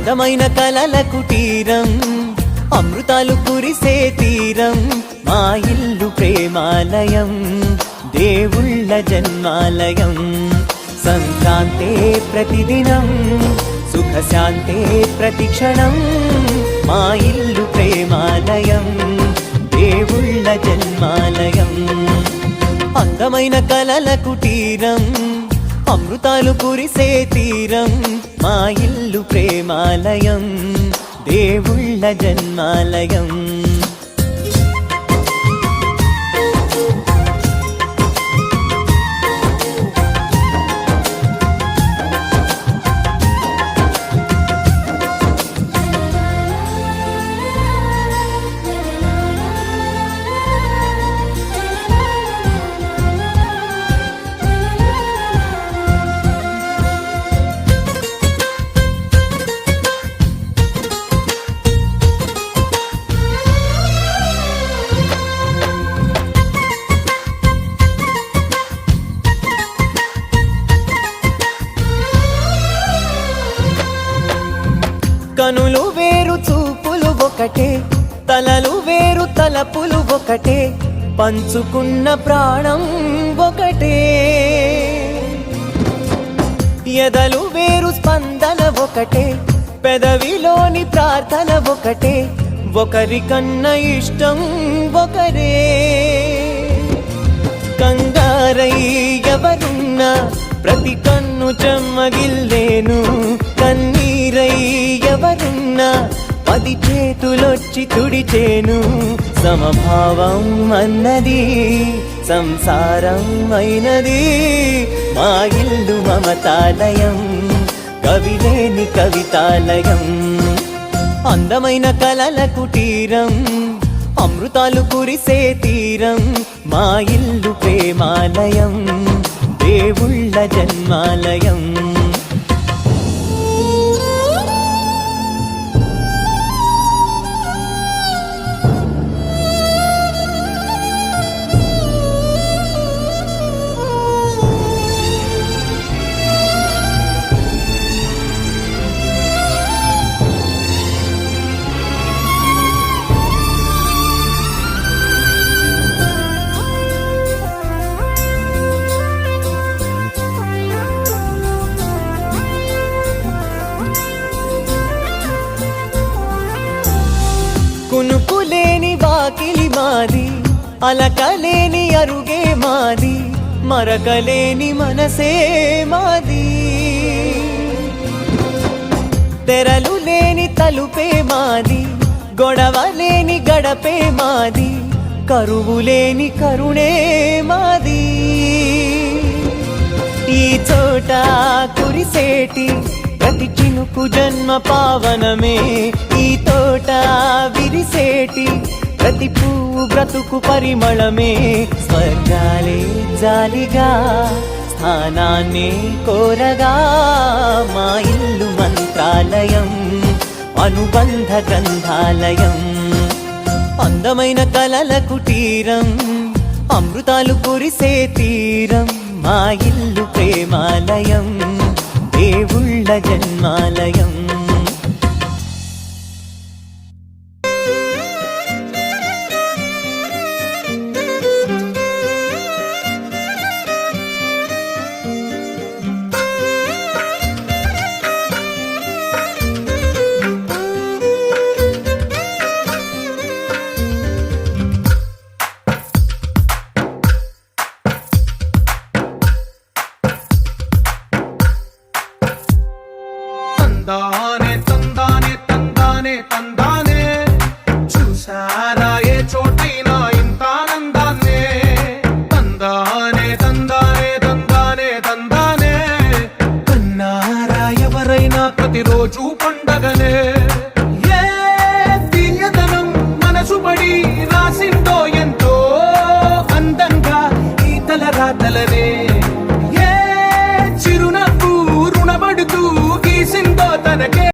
అందమైన కలల కుటీరం, అమృతాలు కురిసే తీరం, మా ఇల్లు ప్రేమాలయం, దేవుళ్ళ జన్మాలయం. సంక్రాంతే ప్రతిదినం, సుఖశాంతే ప్రతిక్షణం, మా ఇల్లు ప్రేమాలయం, దేవుళ్ళ జన్మాలయం. అందమైన కలల కుటీరం, అమృతాలు కురిసే తీరం, మా ఇల్లు ప్రేమాలయం, దేవుళ్ళ జన్మాలయం. కనులు వేరు చూపులు ఒకటే, తలలు వేరు తలపులు ఒకటే, పంచుకున్న ప్రాణం ఒకటే. ఎదలు వేరు స్పందన ఒకటే, పెదవిలోని ప్రార్థన ఒకటే, ఒకరికన్నా ఇష్టం ఒకరే. కంగారై ఎవరున్నా ప్రతి కన్ను చెమ్మగిల్లేను, కన్నీరై ఎవరున్నా 10 చేతులొచ్చి తుడిచేను. సమభావం అన్నది సంసారం అయినది, మా ఇల్లు మమతాలయం, కవిలేని కవితాలయం. అందమైన కలల కుటీరం, అమృతాలు కురిసే తీరం, మా ఇల్లు ప్రేమాలయం, దేవుళ్ళ జన్మాలయం. కునుకులేని వాకిలి మాది, అలకలేని అరుగే మాది, మరకలేని మనసే మాది. తెరలు లేని తలుపే మాది, గొడవ లేని గడపే మాది, కరువు లేని కరుణే మాది. ఈ చోట కురిసేటి ప్రతి చినుకు జన్మ పావనమే, ఈ తోట విరిసేటి ప్రతి పువ్వు బ్రతుకు పరిమళమే. స్వర్గాలే జాలిగా స్థానాన్ని కోరగా, మా ఇల్లు మంత్రాలయం, అనుబంధ గ్రంథాలయం. అందమైన కలల కుటీరం, అమృతాలు కురిసే తీరం, మా ఇల్లు ప్రేమాలయం, దేవుళ్ళ జన్మాలయం. తందానే తందానే తందానే తందానే, చూసారా ఏ చోటైనా ఇంత ఆనందాన్నే. తందానే తందానే తందానే తందానే, కన్నారా ఎవరైనా ప్రతిరోజు పండగనే.